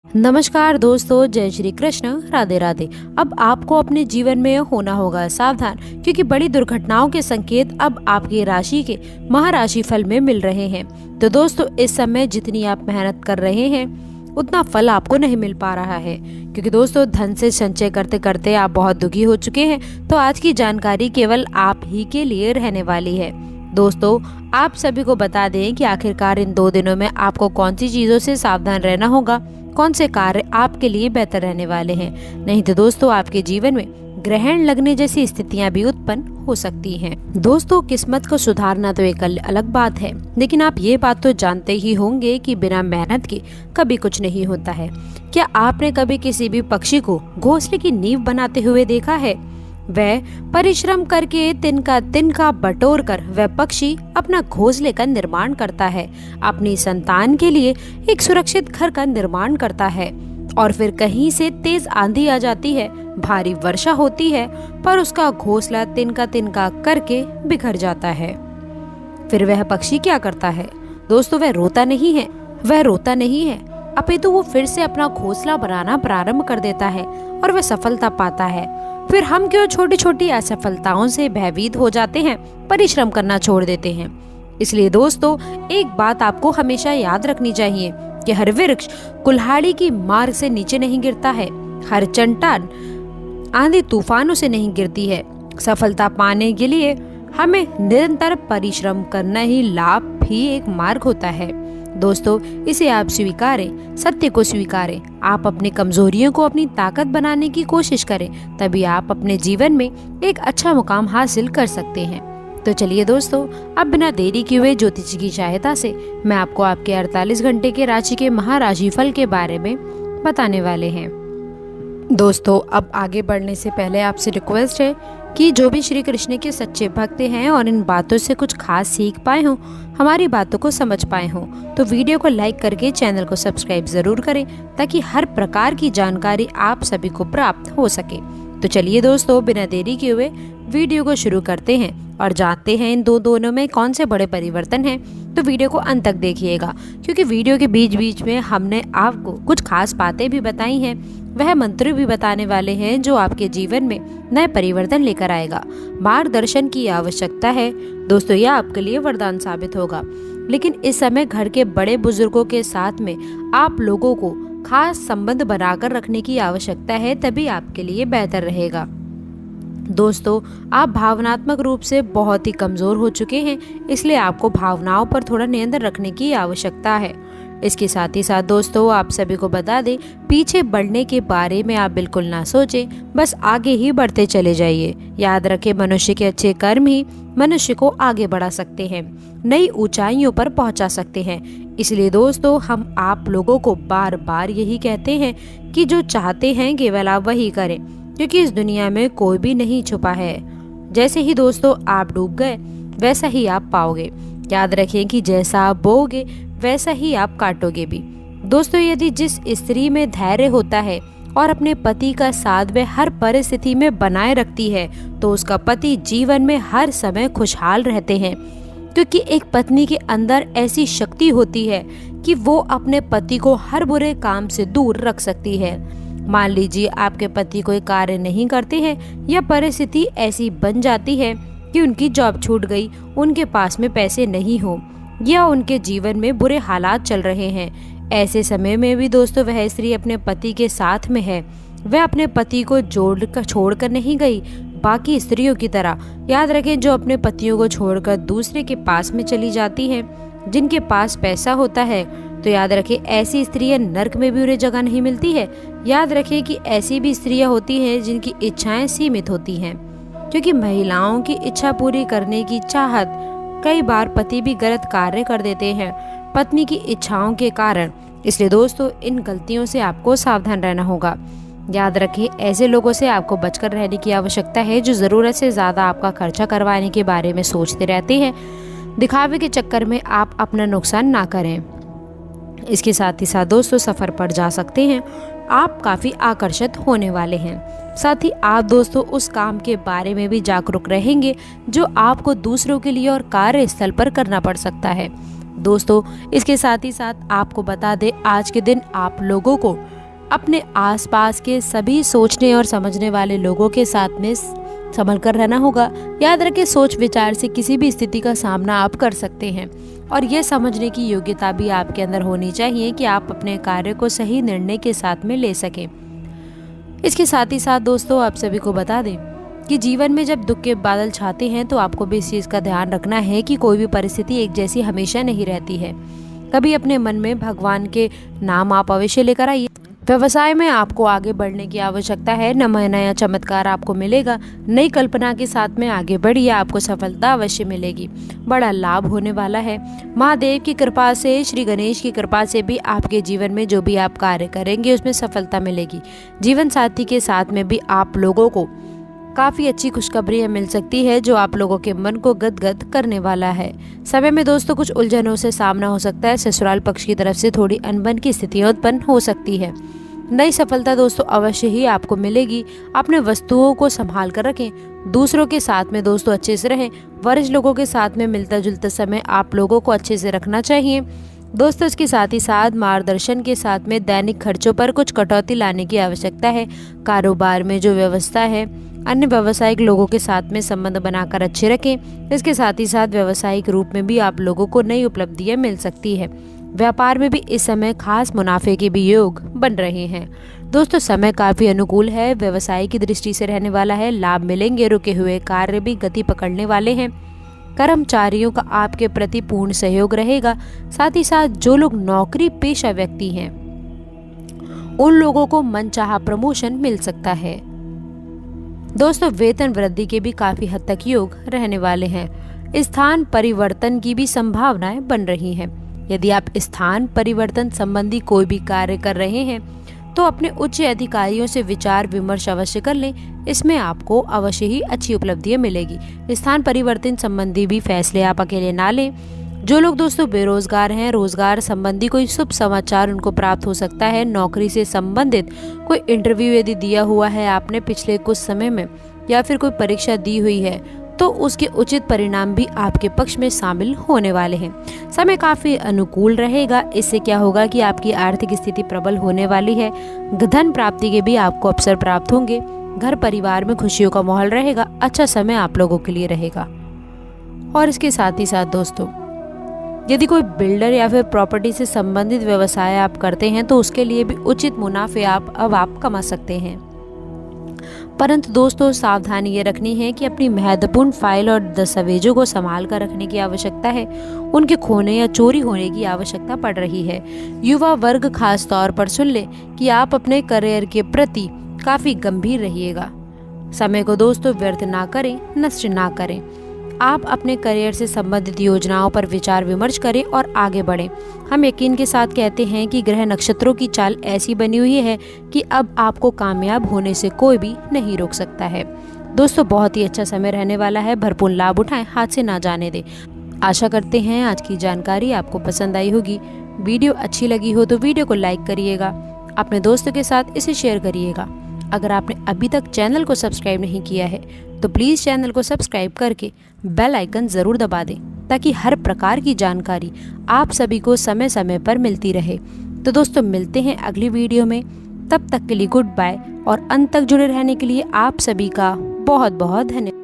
नमस्कार दोस्तों, जय श्री कृष्ण, राधे राधे। अब आपको अपने जीवन में होना होगा सावधान, क्योंकि बड़ी दुर्घटनाओं के संकेत अब आपकी राशि के महाराशि फल में मिल रहे हैं। तो दोस्तों, इस समय जितनी आप मेहनत कर रहे हैं उतना फल आपको नहीं मिल पा रहा है, क्योंकि दोस्तों धन से संचय करते करते आप बहुत दुखी हो चुके हैं। तो आज की जानकारी केवल आप ही के लिए रहने वाली है। दोस्तों, आप सभी को बता दें कि आखिरकार इन 2 दिनों में आपको कौन सी चीजों से सावधान रहना होगा, कौन से कार्य आपके लिए बेहतर रहने वाले हैं। नहीं तो दोस्तों, आपके जीवन में ग्रहण लगने जैसी स्थितियां भी उत्पन्न हो सकती हैं। दोस्तों, किस्मत को सुधारना तो एक अलग बात है, लेकिन आप ये बात तो जानते ही होंगे कि बिना मेहनत के कभी कुछ नहीं होता है। क्या आपने कभी किसी भी पक्षी को घोंसले की नींव बनाते हुए देखा है? वह परिश्रम करके तिनका बटोर कर वह पक्षी अपना घोंसले का निर्माण करता है, अपनी संतान के लिए एक सुरक्षित घर का निर्माण करता है। और फिर कहीं से तेज आंधी आ जाती है, भारी वर्षा होती है, पर उसका घोंसला तिनका करके बिखर जाता है। फिर वह पक्षी क्या करता है? दोस्तों, वह रोता नहीं है, अपितु वो फिर से अपना घोंसला बनाना प्रारंभ कर देता है और वह सफलता पाता है। फिर हम क्यों छोटी छोटी असफलताओं से भयभीत हो जाते हैं, परिश्रम करना छोड़ देते हैं। इसलिए दोस्तों, एक बात आपको हमेशा याद रखनी चाहिए कि हर वृक्ष कुल्हाड़ी की मार से नीचे नहीं गिरता है, हर चट्टान आंधी तूफानों से नहीं गिरती है। सफलता पाने के लिए हमें निरंतर परिश्रम करना ही लाभ ही एक मार्ग होता है। दोस्तों, इसे आप स्वीकारें, सत्य को स्वीकारें। आप अपनी कमजोरियों को अपनी ताकत बनाने की कोशिश करें, तभी आप अपने जीवन में एक अच्छा मुकाम हासिल कर सकते हैं। तो चलिए दोस्तों, अब बिना देरी किए हुए ज्योतिष की सहायता से मैं आपको आपके 48 घंटे के राशि के महाराशि फल के बारे में बताने वाले हैं। दोस्तों, अब आगे बढ़ने से पहले आपसे रिक्वेस्ट है कि जो भी श्री कृष्ण के सच्चे भक्त हैं और इन बातों से कुछ खास सीख पाए हों, हमारी बातों को समझ पाए हों, तो वीडियो को लाइक करके चैनल को सब्सक्राइब जरूर करें, ताकि हर प्रकार की जानकारी आप सभी को प्राप्त हो सके। तो चलिए दोस्तों, बिना देरी किए हुए वीडियो को शुरू करते हैं और जानते हैं इन दोनों में कौन से बड़े परिवर्तन हैं। तो वीडियो को अंत तक देखिएगा, क्योंकि वीडियो के बीच बीच में हमने आपको कुछ खास बातें भी बताई हैं, वह मंत्र भी बताने वाले हैं जो आपके जीवन में नए परिवर्तन लेकर आएगा। मार्गदर्शन की आवश्यकता है दोस्तों, यह आपके लिए वरदान साबित होगा। लेकिन इस समय घर के बड़े बुजुर्गों के साथ में आप लोगों को खास संबंध बनाकर रखने की आवश्यकता है, तभी आपके लिए बेहतर रहेगा। दोस्तों, आप भावनात्मक रूप से बहुत ही कमजोर हो चुके हैं, इसलिए आपको भावनाओं पर थोड़ा नियंत्रण रखने की आवश्यकता है। इसके साथ ही साथ दोस्तों, आप सभी को बता दें, पीछे बढ़ने के बारे में आप बिल्कुल ना सोचें, बस आगे ही बढ़ते चले जाइए। याद रखें, मनुष्य के अच्छे कर्म ही मनुष्य को आगे बढ़ा सकते हैं, नई ऊंचाइयों पर पहुंचा सकते हैं। इसलिए दोस्तों, हम आप लोगों को बार बार यही कहते हैं कि जो चाहते हैं केवल आप वही करें, क्योंकि इस दुनिया में कोई भी नहीं छुपा है। जैसे ही दोस्तों आप डूब गए, वैसा ही आप पाओगे। याद रखें कि जैसा आप बोओगे वैसा ही आप काटोगे भी। दोस्तों, यदि जिस स्त्री में धैर्य होता है और अपने पति का साथ वह हर परिस्थिति में बनाए रखती है, तो उसका पति जीवन में हर समय खुशहाल रहते हैं, क्योंकि एक पत्नी के अंदर ऐसी शक्ति होती है कि वो अपने पति को हर बुरे काम से दूर रख सकती है। मान लीजिए आपके पति कोई कार्य नहीं करते हैं, या परिस्थिति ऐसी बन जाती है कि उनकी जॉब छूट गई, उनके पास में पैसे नहीं हो, या उनके जीवन में बुरे हालात चल रहे हैं। ऐसे समय में भी दोस्तों वह स्त्री अपने पति के साथ में है, वह अपने पति को छोड़कर नहीं गई, बाकी स्त्रियों की तरह। याद रखें, जो अपने पतियों को छोड़कर दूसरे के पास में चली जाती हैं, जिनके पास पैसा होता है, तो याद रखें ऐसी स्त्रियां नर्क में भी उन्हें जगह नहीं मिलती है। याद रखें कि ऐसी भी स्त्रियां होती हैं जिनकी इच्छाएं सीमित होती हैं, क्योंकि महिलाओं की इच्छा पूरी करने की चाहत कई बार पति भी गलत कार्य कर देते हैं पत्नी की इच्छाओं के कारण। इसलिए दोस्तों, इन गलतियों से आपको सावधान रहना होगा। याद रखें, ऐसे लोगों से आपको बचकर रहने की आवश्यकता है जो ज़रूरत से ज़्यादा आपका खर्चा करवाने के बारे में सोचते रहते हैं। दिखावे के चक्कर में आप अपना नुकसान ना करें। इसके साथ ही साथ दोस्तों, सफ़र पर जा सकते हैं, आप काफ़ी आकर्षित होने वाले हैं। साथ ही आप दोस्तों उस काम के बारे में भी जागरूक रहेंगे जो आपको दूसरों के लिए और कार्यस्थल पर करना पड़ सकता है। दोस्तों, इसके साथ ही साथ आपको बता दें, आज के दिन आप लोगों को अपने आसपास के सभी सोचने और समझने वाले लोगों के साथ में संभल कर रहना होगा। याद रखें, सोच विचार से किसी भी स्थिति का सामना आप कर सकते हैं और यह समझने की योग्यता भी आपके अंदर होनी चाहिए कि आप अपने कार्य को सही निर्णय के साथ में ले सकें। इसके साथ ही साथ दोस्तों, आप सभी को बता दें कि जीवन में जब दुख के बादल छाते हैं तो आपको भी इस चीज़ का ध्यान रखना है कि कोई भी परिस्थिति एक जैसी हमेशा नहीं रहती है। कभी अपने मन में भगवान के नाम आप अवश्य लेकर आइए। व्यवसाय में आपको आगे बढ़ने की आवश्यकता है। नया चमत्कार आपको मिलेगा। नई कल्पना के साथ में आगे बढ़िए, आपको सफलता अवश्य मिलेगी। बड़ा लाभ होने वाला है। महादेव की कृपा से, श्री गणेश की कृपा से भी आपके जीवन में जो भी आप कार्य करेंगे उसमें सफलता मिलेगी। जीवन साथी के साथ में भी आप लोगों को काफ़ी अच्छी खुशखबरियाँ मिल सकती है जो आप लोगों के मन को गदगद करने वाला है। समय में दोस्तों कुछ उलझनों से सामना हो सकता है। ससुराल पक्ष की तरफ से थोड़ी अनबन की स्थितियाँ उत्पन्न हो सकती है। नई सफलता दोस्तों अवश्य ही आपको मिलेगी। अपने वस्तुओं को संभाल कर रखें। दूसरों के साथ में दोस्तों अच्छे से रहें। वरिष्ठ लोगों के साथ में मिलता जुलता समय आप लोगों को अच्छे से रखना चाहिए। दोस्तों इसके साथ ही साथ मार्गदर्शन के साथ में दैनिक खर्चों पर कुछ कटौती लाने की आवश्यकता है। कारोबार में जो व्यवस्था है, अन्य व्यावसायिक लोगों के साथ में संबंध बनाकर अच्छे रखें। इसके साथ ही साथ व्यावसायिक रूप में भी आप लोगों को नई उपलब्धियां मिल सकती है। व्यापार में भी इस समय खास मुनाफे के भी योग बन रहे हैं। दोस्तों समय काफी अनुकूल है। व्यवसाय की दृष्टि से रहने वाला है। लाभ मिलेंगे। रुके हुए कार्य भी गति पकड़ने वाले हैं। कर्मचारियों का आपके प्रति पूर्ण सहयोग रहेगा। साथ ही साथ जो लोग नौकरी पेशा व्यक्ति हैं उन लोगों को मनचाहा प्रमोशन मिल सकता है। दोस्तों वेतन वृद्धि के भी काफी हद तक योग रहने वाले हैं। स्थान परिवर्तन की भी संभावनाएं बन रही हैं। यदि आप स्थान परिवर्तन संबंधी कोई भी कार्य कर रहे हैं तो अपने उच्च अधिकारियों से विचार विमर्श अवश्य कर लें। इसमें आपको अवश्य ही अच्छी उपलब्धियां मिलेगी। स्थान परिवर्तन संबंधी भी फैसले आप अकेले ना लें। जो लोग दोस्तों बेरोजगार हैं, रोजगार संबंधी कोई शुभ समाचार उनको प्राप्त हो सकता है। नौकरी से संबंधित कोई इंटरव्यू यदि दिया हुआ है आपने पिछले कुछ समय में, या फिर कोई परीक्षा दी हुई है, तो उसके उचित परिणाम भी आपके पक्ष में शामिल होने वाले हैं। समय काफी अनुकूल रहेगा। इससे क्या होगा कि आपकी आर्थिक स्थिति प्रबल होने वाली है। धन प्राप्ति के भी आपको अवसर प्राप्त होंगे। घर परिवार में खुशियों का माहौल रहेगा। अच्छा समय आप लोगों के लिए रहेगा। और इसके साथ ही साथ दोस्तों, यदि कोई बिल्डर या फिर प्रॉपर्टी से संबंधित व्यवसाय आप करते हैं तो उसके लिए भी उचित मुनाफे आप कमा सकते हैं। परंतु दोस्तों सावधानी ये रखनी है कि अपनी महत्वपूर्ण फाइल और दस्तावेजों को संभाल कर रखने की आवश्यकता है। उनके खोने या चोरी होने की आवश्यकता पड़ रही है। युवा वर्ग खास तौर पर सुन ले कि आप अपने करियर के प्रति काफी गंभीर रहिएगा। समय को दोस्तों व्यर्थ ना करें, नष्ट ना करें। आप अपने करियर से संबंधित योजनाओं पर विचार विमर्श करें और आगे बढ़ें। हम यकीन के साथ कहते हैं कि ग्रह नक्षत्रों की चाल ऐसी बनी हुई है कि अब आपको कामयाब होने से कोई भी नहीं रोक सकता है। दोस्तों बहुत ही अच्छा समय रहने वाला है। भरपूर लाभ उठाएं, हाथ से ना जाने दें। आशा करते हैं आज की जानकारी आपको पसंद आई होगी। वीडियो अच्छी लगी हो तो वीडियो को लाइक करिएगा, अपने दोस्तों के साथ इसे शेयर करिएगा। अगर आपने अभी तक चैनल को सब्सक्राइब नहीं किया है तो प्लीज़ चैनल को सब्सक्राइब करके बेल आइकन ज़रूर दबा दें ताकि हर प्रकार की जानकारी आप सभी को समय समय पर मिलती रहे। तो दोस्तों मिलते हैं अगली वीडियो में। तब तक के लिए गुड बाय और अंत तक जुड़े रहने के लिए आप सभी का बहुत बहुत धन्यवाद।